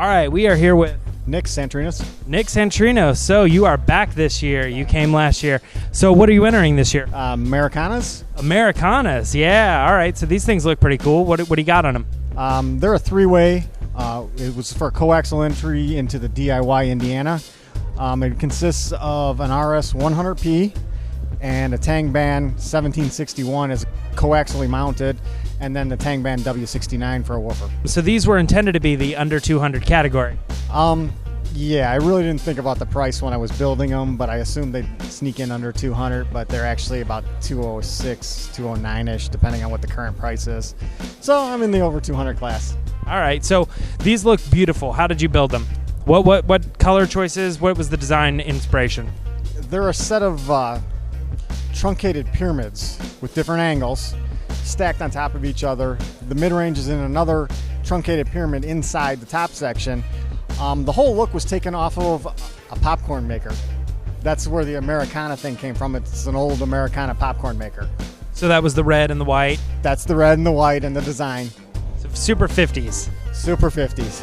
All right, we are here with Nick Santorinos. Nick Santorinos. So you are back this year. You came last year. So what are you entering this year? Americanas. Americanas. Yeah. All right. So these things look pretty cool. What do you got on them? They're a three-way. It was for coaxial entry into the DIY Indiana. It consists of an RS 100P and a Tangband 1761 as coaxially mounted, and then the Tangband W69 for a woofer. So these were intended to be the under 200 category. Yeah, I really didn't think about the price when I was building them, but I assumed they'd sneak in under 200, but they're actually about 206, 209-ish, depending on what the current price is. So I'm in the over 200 class. All right. So these look beautiful. How did you build them? What color choices? What was the design inspiration? They're a set of truncated pyramids with different angles stacked on top of each other. The mid-range is in another truncated pyramid inside the top section. The whole look was taken off of a popcorn maker. That's where the Americana thing came from. It's an old Americana popcorn maker. So that was the red and the white? That's the red and the white and the design. So super 50s. Super 50s.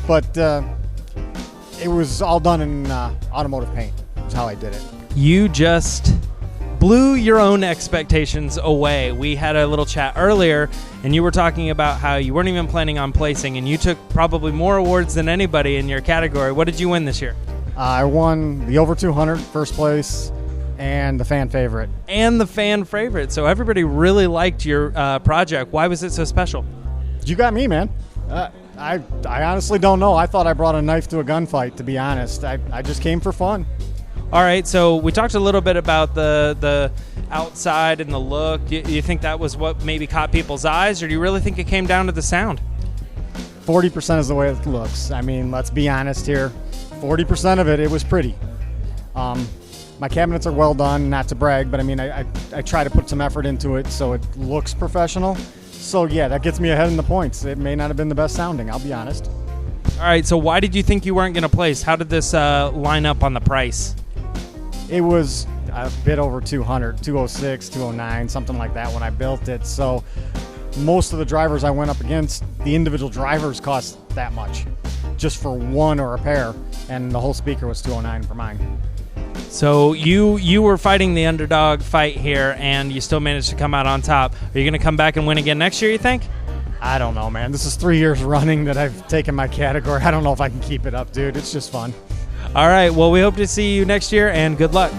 But it was all done in automotive paint. That's how I did it. You just blew your own expectations away. We had a little chat earlier, and you were talking about how you weren't even planning on placing, and you took probably more awards than anybody in your category. What did you win this year? I won the over 200 first place and the fan favorite. And the fan favorite. So everybody really liked your project. Why was it so special? You got me, man. I honestly don't know. I thought I brought a knife to a gunfight, to be honest. I just came for fun. All right, so we talked a little bit about the outside and the look. Do you think that was what maybe caught people's eyes, or do you really think it came down to the sound? 40% is the way it looks. I mean, let's be honest here. 40% of it was pretty. My cabinets are well done, not to brag, but I mean, I try to put some effort into it so it looks professional. So yeah, that gets me ahead in the points. It may not have been the best sounding, I'll be honest. All right, so why did you think you weren't going to place? How did this line up on the price? It was a bit over 200, 206, 209, something like that when I built it. So most of the drivers I went up against, the individual drivers cost that much just for one or a pair, and the whole speaker was 209 for mine. So you were fighting the underdog fight here, and you still managed to come out on top. Are you going to come back and win again next year, you think? I don't know, man. This is 3 years running that I've taken my category. I don't know if I can keep it up, dude. It's just fun. All right, well, we hope to see you next year, and good luck.